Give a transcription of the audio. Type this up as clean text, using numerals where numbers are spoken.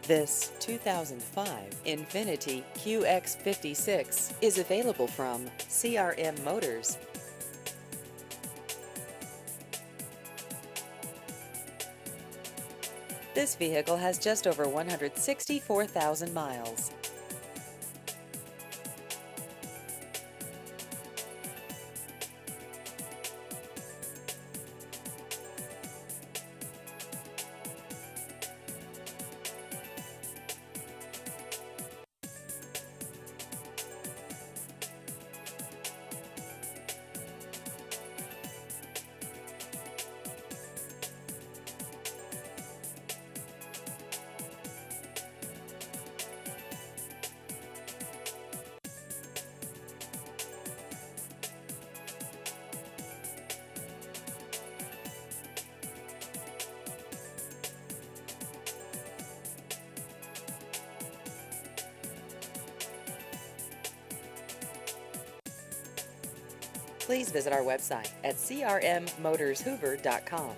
This 2005 Infiniti QX56 is available from CRM Motors. This vehicle has just over 164,000 miles. Please visit our website at crmmotorshoover.com.